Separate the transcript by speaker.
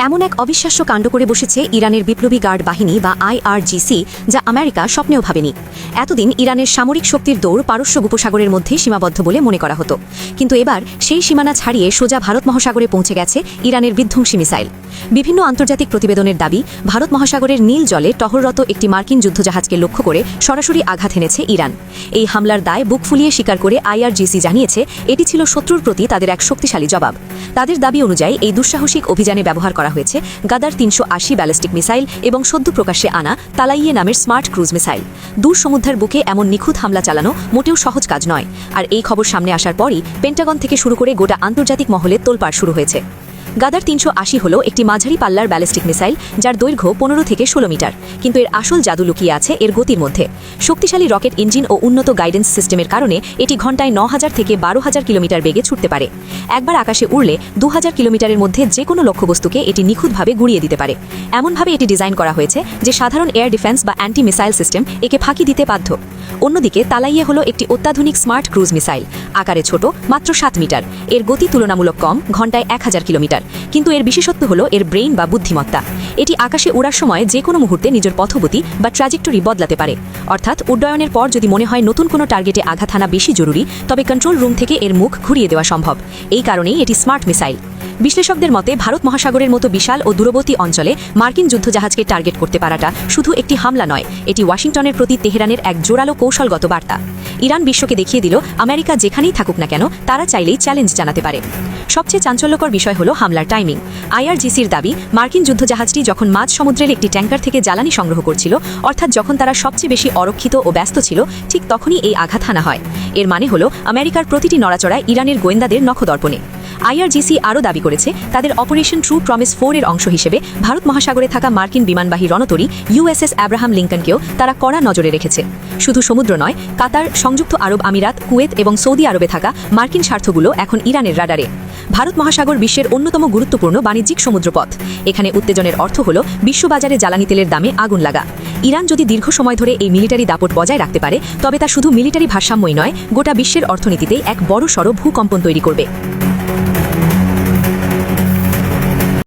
Speaker 1: এমন এক অবিশ্বাস্য কাণ্ড করে বসেছে ইরানের বিপ্লবী গার্ড বাহিনী বা আইআরজিসি, যা আমেরিকা স্বপ্নেও ভাবেনি। এতদিন ইরানের সামরিক শক্তির দৌড় পারস্য উপসাগরের মধ্যে সীমাবদ্ধ বলে মনে করা হতো, কিন্তু এবার সেই সীমানা ছাড়িয়ে সোজা ভারত মহাসাগরে পৌঁছে গেছে ইরানের বিধ্বংসী মিসাইল। বিভিন্ন আন্তর্জাতিক প্রতিবেদনের দাবি, ভারত মহাসাগরের নীল জলে টহলরত একটি মার্কিন যুদ্ধজাহাজকে লক্ষ্য করে সরাসরি আঘাত এনেছে ইরান। এই হামলার দায় বুক ফুলিয়ে স্বীকার করে আইআরজিসি জানিয়েছে এটি ছিল শত্রুর প্রতি তাদের এক শক্তিশালী জবাব। তাদের দাবি অনুযায়ী এই দুঃসাহসিক অভিযানে ব্যবহার করা হয়েছে গাদার ৩৮০ ব্যালিস্টিক মিসাইল এবং সদ্য প্রকাশ্যে আনা তালাইয়ে নামের স্মার্ট ক্রুজ মিসাইল। দূর সমুদ্রের বুকে এমন নিখুঁত হামলা চালানো মোটেও সহজ কাজ নয়, আর এই খবর সামনে আসার পরই পেন্টাগন থেকে শুরু করে গোটা আন্তর্জাতিক মহলে তোলপাড় শুরু হয়েছে। গাদার ৩৮০ হল একটি মাঝারি পাল্লার ব্যালিস্টিক মিসাইল, যার দৈর্ঘ্য ১৫ থেকে ১৬ মিটার, কিন্তু এর আসল জাদু লুকিয়ে আছে এর গতির মধ্যে। শক্তিশালী রকেট ইঞ্জিন ও উন্নত গাইডেন্স সিস্টেমের কারণে এটি ঘণ্টায় ৯,০০০ থেকে ১২,০০০ কিলোমিটার বেগে ছুটতে পারে। একবার আকাশে উড়লে ২,০০০ কিলোমিটারের মধ্যে যে কোনো লক্ষ্যবস্তুকে এটি নিখুঁতভাবে গুড়িয়ে দিতে পারে। এমনভাবে এটি ডিজাইন করা হয়েছে যে সাধারণ এয়ার ডিফেন্স বা অ্যান্টি মিসাইল সিস্টেম একে ফাঁকি দিতে বাধ্য। অন্যদিকে তালাইয়ে হল একটি অত্যাধুনিক স্মার্ট ক্রুজ মিসাইল, আকারে ছোট, মাত্র ৭ মিটার। এর গতি তুলনামূলক কম, ঘণ্টায় ১,০০০ কিলোমিটার, কিন্তু এর বিশেষত্ব হল এর ব্রেইন বা বুদ্ধিমত্তা। এটি আকাশে ওড়ার সময় যে কোনো মুহূর্তে নিজের পথগতি বা ট্র্যাজেক্টরি বদলাতে পারে। অর্থাৎ উড্ডয়নের পর যদি মনে হয় নতুন কোনো টার্গেটে আঘাত হানা বেশি জরুরি, তবে কন্ট্রোল রুম থেকে এর মুখ ঘুরিয়ে দেওয়া সম্ভব। এই কারণেই এটি স্মার্ট মিসাইল। বিশ্লেষকদের মতে ভারত মহাসাগরের মতো বিশাল ও দূরবর্তী অঞ্চলে মার্কিন যুদ্ধজাহাজকে টার্গেট করতে পারাটা শুধু একটি হামলা নয়, এটি ওয়াশিংটনের প্রতি তেহরানের এক জোরালো কৌশলগত বার্তা। ইরান বিশ্বকে দেখিয়ে দিল আমেরিকা যেখানেই থাকুক না কেন তারা চাইলেই চ্যালেঞ্জ জানাতে পারে। সবচেয়ে চাঞ্চল্যকর বিষয় হল হামলার টাইমিং। আইআরজিসির দাবি, মার্কিন যুদ্ধজাহাজটি যখন মাঝ সমুদ্রের একটি ট্যাঙ্কার থেকে জ্বালানি সংগ্রহ করছিল, অর্থাৎ যখন তারা সবচেয়ে বেশি অরক্ষিত ও ব্যস্ত ছিল, ঠিক তখনই এই আঘাত হানা হয়। এর মানে হল আমেরিকার প্রতিটি নড়াচড়ায় ইরানের গোয়েন্দাদের নখদর্পণে। আইআরজিসি আরও দাবি করেছে তাদের অপারেশন ট্রু প্রমিস 4 এর অংশ হিসেবে ভারত মহাসাগরে থাকা মার্কিন বিমানবাহী রণতরী ইউএসএস অ্যাব্রাহাম লিঙ্কনকেও তারা কড়া নজরে রেখেছে। শুধু সমুদ্র নয়, কাতার, সংযুক্ত আরব আমিরাত, কুয়েত এবং সৌদি আরবে থাকা মার্কিন স্বার্থগুলো এখন ইরানের রাডারে। ভারত মহাসাগর বিশ্বের অন্যতম গুরুত্বপূর্ণ বাণিজ্যিক সমুদ্রপথ। এখানে উত্তেজনের অর্থ হল বিশ্ববাজারে জ্বালানি তেলের দামে আগুন লাগা। ইরান যদি দীর্ঘ সময় ধরে এই মিলিটারি দাপট বজায় রাখতে পারে, তবে তা শুধু মিলিটারি ভারসাম্যই নয়, গোটা বিশ্বের অর্থনীতিতেই এক বড়সড় ভূকম্পন তৈরি করবে।